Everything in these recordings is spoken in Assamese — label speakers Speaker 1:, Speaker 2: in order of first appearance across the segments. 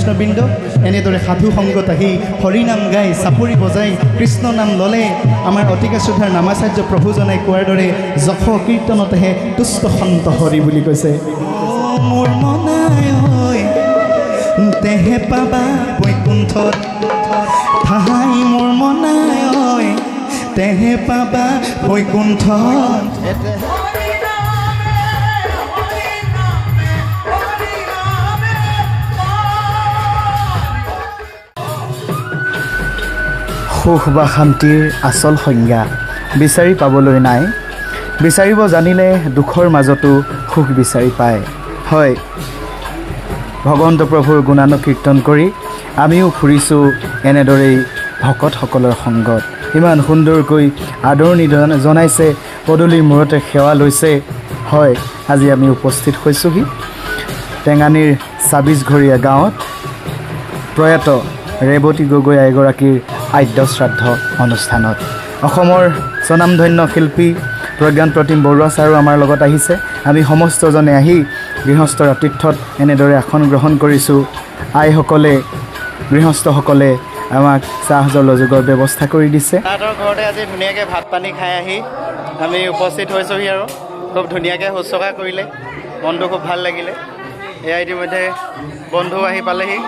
Speaker 1: বৈষ্ণৱবৃন্দ এনেদৰে সাধু সংগত আহি হৰিনাম গাই চাপৰি বজাই কৃষ্ণ নাম ল'লে আমাৰ অতিকে শ্ৰদ্ধাৰ নামাচাৰ্য প্ৰভুজনাই কোৱাৰ দৰে যশ কীৰ্তনতেহে তুষ্ট সন্ত হৰি বুলি কৈছে। মোৰ মনাই হয় তেহে পাবা বৈকুণ্ঠত ঠাই, মোৰ মনাই হয় তেহে পাবা বৈকুণ্ঠত। সুখ বা শান্তিৰ আচল সংজ্ঞা বিচাৰি পাবলৈ নাই, বিচাৰিব জানিলে দুখৰ মাজতো সুখ বিচাৰি পায়। হয়, ভগৱন্ত প্ৰভুৰ গুণানুকীৰ্তন কৰি আমিও ফুৰিছোঁ এনেদৰেই ভকতসকলৰ সংগত। ইমান সুন্দৰকৈ আদৰণি জনাইছে, পদূলিৰ মূৰতে সেৱা লৈছে। হয়, আজি আমি উপস্থিত হৈছোঁহি টেঙানীৰ ২৬ ঘৰীয়া গাঁৱত প্ৰয়াত ৰেৱতী গগৈ এগৰাকীৰ আদ্য শ্ৰাদ্ধ অনুষ্ঠানত। অসমৰ স্বনামধন্য শিল্পী প্ৰজ্ঞান প্ৰতিম বৰুৱা ছাৰো আমাৰ লগত আহিছে। আমি সমস্তজনে আহি গৃহস্থৰ আতিথ্যত এনেদৰে আসন গ্ৰহণ কৰিছোঁ। আইসকলে গৃহস্থসকলে আমাক চাহ জলযোগৰ ব্যৱস্থা কৰি দিছে। তাহাঁতৰ ঘৰতে আজি ধুনীয়াকৈ ভাত পানী খাই আহি আমি উপস্থিত হৈছোঁহি আৰু খুব ধুনীয়াকৈ শুশ্ৰূষা কৰিলে, মনটো খুব ভাল লাগিলে। এয়া ইতিমধ্যে বন্ধু আহি পালেহি।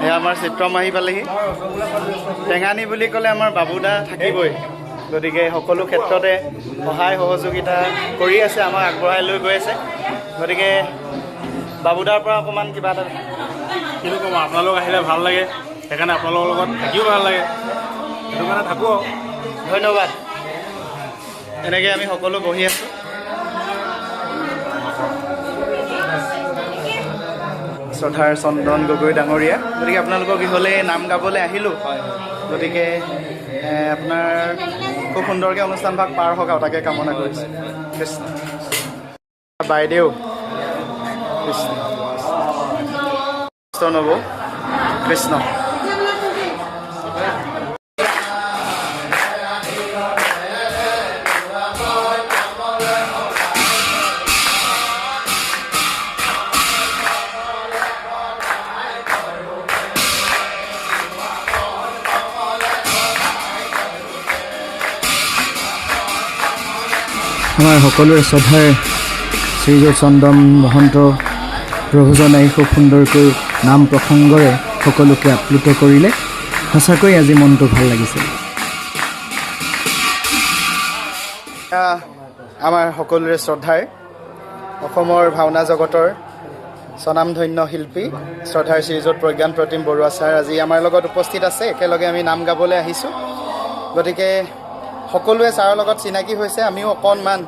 Speaker 1: এয়া আমাৰ চিত্ৰম আহি পালেহি। টেঙানী বুলি ক'লে আমাৰ বাবুদা থাকিবই, গতিকে সকলো ক্ষেত্ৰতে সহায় সহযোগিতা কৰি আছে, আমাক আগবঢ়াই লৈ গৈ আছে। গতিকে বাবুদাৰ পৰা অকণমান কিবা এটা
Speaker 2: কিন্তু ক'ম, আপোনালোক আহিলে ভাল লাগে, সেইকাৰণে আপোনালোকৰ লগত থাকিও ভাল লাগে, সেইটো কাৰণে থাকোঁ আৰু।
Speaker 1: ধন্যবাদ। এনেকৈ আমি সকলো বহি আছোঁ। শ্ৰদ্ধাৰ চন্দন গগৈ ডাঙৰীয়া, গতিকে আপোনালোকৰ গৃহলৈ নাম গাবলৈ আহিলোঁ। গতিকে আপোনাৰ খুব সুন্দৰকৈ অনুষ্ঠানভাগ পাৰ হওক আৰু তাকে কামনা কৰিছোঁ। কৃষ্ণ। বাইদেউ কৃষ্ণ নব কৃষ্ণ। আমাৰ সকলোৰে শ্ৰদ্ধাৰ শ্ৰীযুত চন্দন মহন্ত প্ৰভুজনাই খুব সুন্দৰকৈ নাম প্ৰসংগৰে সকলোকে আপ্লুত কৰিলে। সঁচাকৈ আজি মনটো ভাল লাগিছে। আমাৰ সকলোৰে শ্ৰদ্ধাৰ অসমৰ ভাওনা জগতৰ স্বনামধন্য শিল্পী শ্ৰদ্ধাৰ শ্ৰীযুত প্ৰজ্ঞান প্ৰতিম বৰুৱা ছাৰ আজি আমাৰ লগত উপস্থিত আছে। একেলগে আমি নাম গাবলৈ আহিছোঁ। গতিকে সকলোৱে ছাৰৰ লগত চিনাকি হৈছে, আমিও অকণমান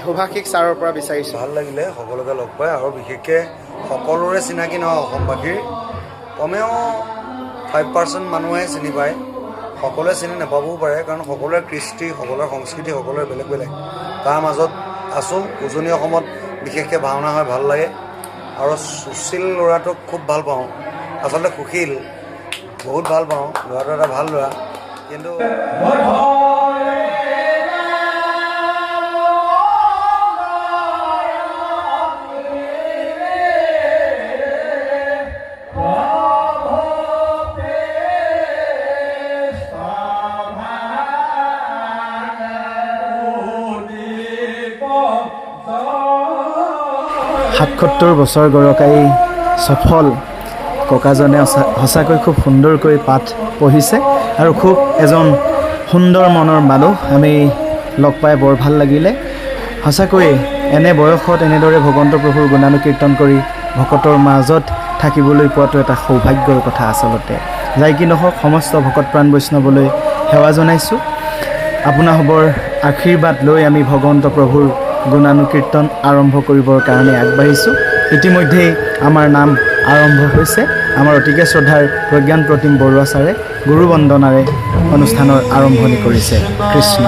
Speaker 1: সুভাষিক ছাৰৰ পৰা বিচাৰিছোঁ।
Speaker 3: ভাল লাগিলে সকলোকে লগ পাই, আৰু বিশেষকৈ সকলোৰে চিনাকি নহয়, অসমবাসীৰ কমেও 5% মানুহে চিনি পায়, সকলোৱে চিনি নাপাবও পাৰে, কাৰণ সকলোৰে কৃষ্টি, সকলোৰে সংস্কৃতি, সকলোৰে বেলেগ বেলেগ। তাৰ মাজত আছোঁ। উজনি অসমত বিশেষকৈ ভাওনা হয়, ভাল লাগে। আৰু সুশীল ল'ৰাটোক খুব ভাল পাওঁ, আচলতে সুশীল বহুত ভাল পাওঁ। ল'ৰাটো এটা ভাল ল'ৰা, কিন্তু
Speaker 1: সাতসত্তৰ বছৰ গৰকাই সফল ককাজনে সঁচাকৈ খুব সুন্দৰকৈ পাঠ পঢ়িছে আৰু খুব এজন সুন্দৰ মনৰ মানুহ। আমি লগ পাই বৰ ভাল লাগিলে। সঁচাকৈয়ে এনে বয়সত এনেদৰে ভগৱন্ত প্ৰভুৰ গুণানুকীৰ্তন কৰি ভকতৰ মাজত থাকিবলৈ পোৱাটো এটা সৌভাগ্যৰ কথা আচলতে। যাই কি নহওক, সমস্ত ভকত প্ৰাণ বৈষ্ণৱলৈ সেৱা জনাইছোঁ। আপোনাসৱৰ আশীৰ্বাদ লৈ আমি ভগৱন্ত প্ৰভুৰ গুণানুকীৰ্তন আৰম্ভ কৰিবৰ কাৰণে আগবাঢ়িছোঁ। ইতিমধ্যেই আমাৰ নাম আৰম্ভ হৈছে। আমাৰ অতিকে শ্ৰদ্ধাৰ প্ৰজ্ঞান প্ৰতিম বৰুৱা ছাৰে গুৰু বন্দনাৰে অনুষ্ঠানৰ আৰম্ভণি কৰিছে। কৃষ্ণ।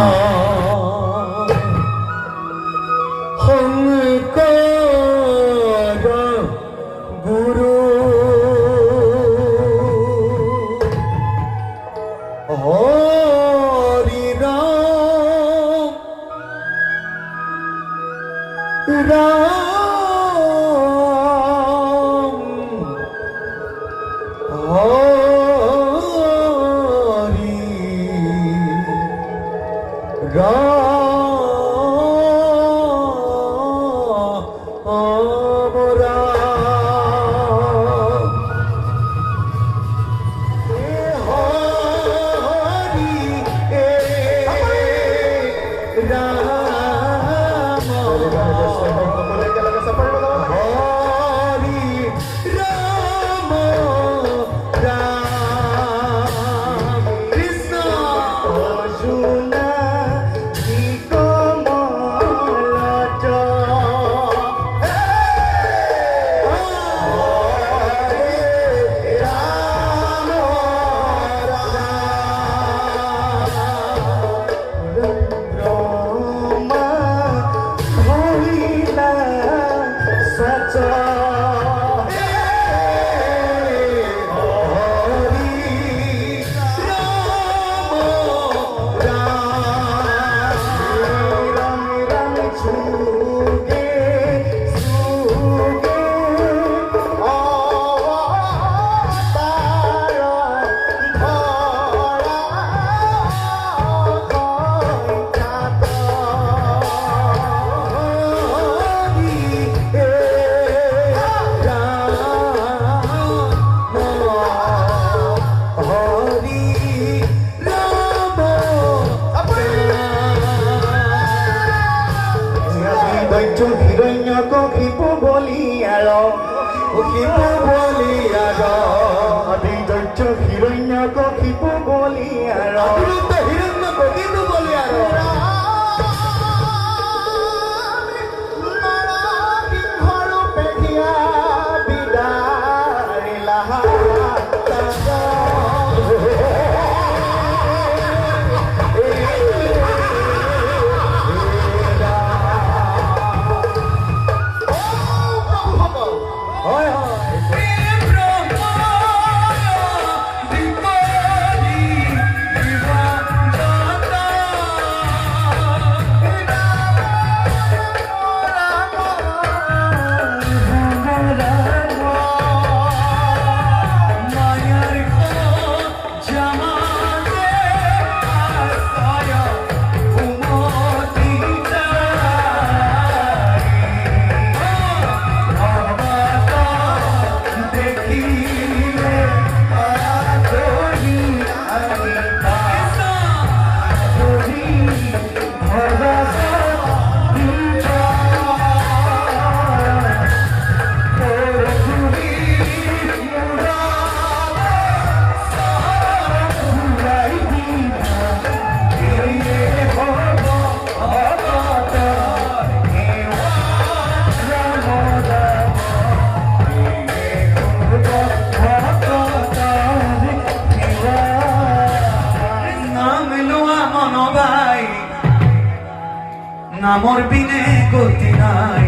Speaker 4: নামৰ বিনে গতি নাই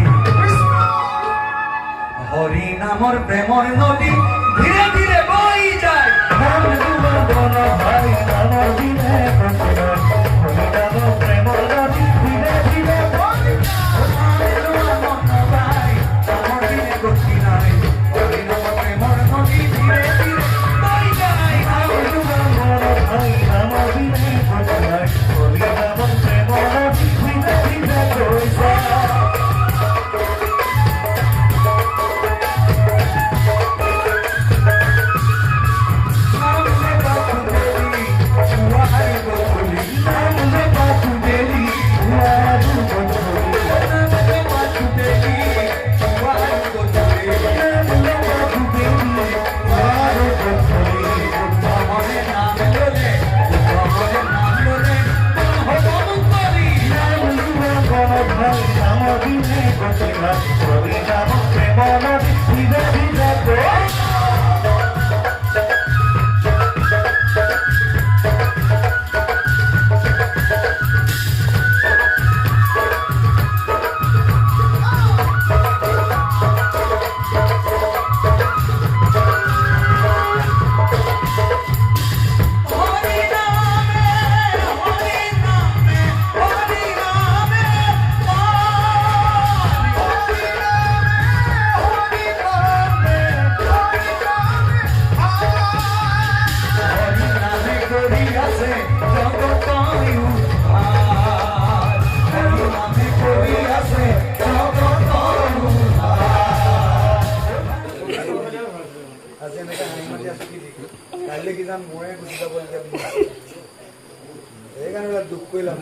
Speaker 4: হৰি নামৰ প্ৰেমৰ নদী ধীৰে ধীৰে বৈ যায় নামৰ বিনে গতি নাই হৰি নামৰ প্ৰেমৰ নদী ধীৰে ধীৰে বৈ যায় নামৰ বিনে গতি নাই হৰি নামৰ প্ৰেমৰ নদী ধীৰে ধীৰে বৈ যায় নামৰ বিনে গতি নাই হৰি নামৰ প্ৰেমৰ নদী ধীৰে ধীৰে বৈ যায়
Speaker 3: যাবলগীয়া সেইকাৰণে দুখ কৰিলাম